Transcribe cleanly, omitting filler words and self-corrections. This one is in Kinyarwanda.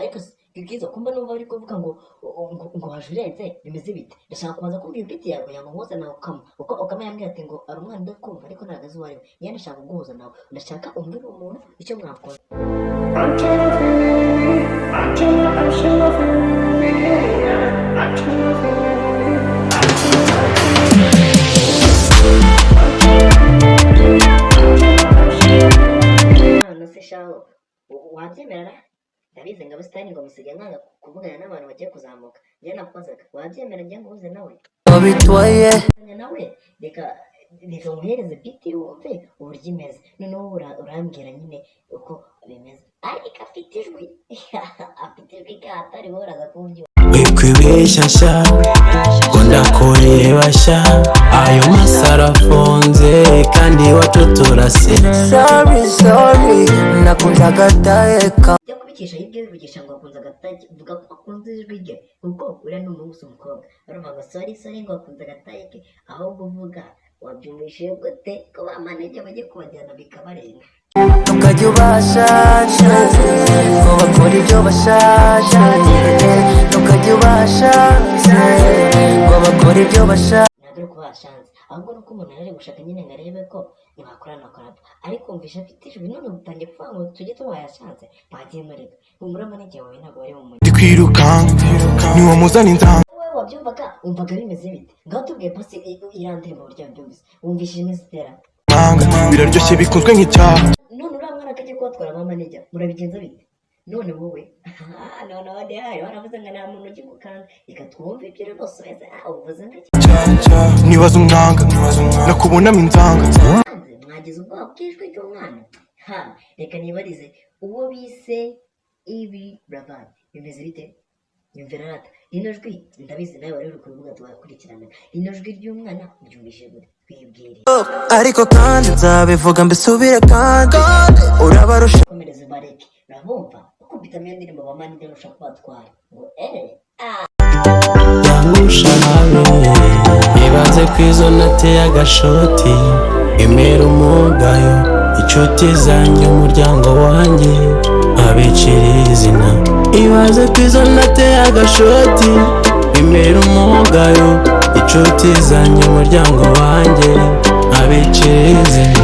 ariko bwiza kumba numva bari kuvuga ngo wajurenze bimeze bite ndashaka kubanza kumbwira inshuti yawe kugira ngo nkuze nawe ukama yambwira ati ngo ari umwana ndakumva ariko ntabwo azi uwo ari we njye ndashaka guhuza nawe ndashaka umbwire umuntu icyo mwakoze se shaho wabyemera ndabizi ngo abasitani ngo musigaye mwanga kuvugana n'abantu bagiye kuzamuka njye nakozaga wabyemera njye nguhuze nawe wabitwaye nawe reka nguhereze biti wumve uburyo imeze noneho urambwira nyine uko bimeze ariko afite ijwi afite ijwi katari uraza kumbyumva wikwibeshya sha ngo ndakureba sha ayo masaro afunze kandi iwacu turaseka sorry nakunze agatayeka jya kubikisha hirya bivugisha ngo akunze agatayeke vuga ko akunze ijwi rye kuko uriya ni umuhungu si umukobwa urumva ngo sorry ngo akunze agatayeke ahubwo uvuga wabyumvishije gute ko bamanege bajye kubajyana bikabarenga ukajya ubashaje ngo bakora ibyo bashaje ukajya ubashaje ngo bakora ibyo bashaje ntabwo ari kuba yashanze ahubwo ni uko umuntu yaje gushaka nyine ngo arebe ko ntibakorana ariko wumvisha afite ijwi none utangiye kuvuga ngo tujye tuba yashanze bagiye mureka humura amanege wawe ntabwo bari mu mujyi ndikwirukanka niwamuzana inzanga wowe wabyumvaga wumvaga bimeze bite ngaho tubwiye pasi irandirimbo buryo wabyumvise wumvishije iminsi itera biraryoshye bikunzwe nk'icyaha none uriya mwana akajya kubatwara mama nijya murabigenza bite none wowe none wadihaye waravuze ngo nta muntu ugikukanda reka twumve ibyo rwose wese uvuze nk'iki nibaza umwanga nakubonamo inzanga mwagize ubwoba bw'ijwi ry'umwana reka nibarize uwo bise ibi buravan bimeze bite nyumvira rata rino jwi ndabizi nawe wari uri kubivuga tugakurikirana rino jwi ry'umwana uryumvise gute twibwire ariko kandi nzabivuga mbisubire kandi urabarusha komereza bareke urabumva ukubitamo iyo ndirimbo bamani ibyo nushaka kubatwara ngo yangusha nawe ibanze ku izo nateye agashoti imera umugayo inshuti zanjye umuryango wanjye abicira izina ibanze ku izo nateye agashoti imera umugayo inshuti zanjye umuryango wanjye abicira izina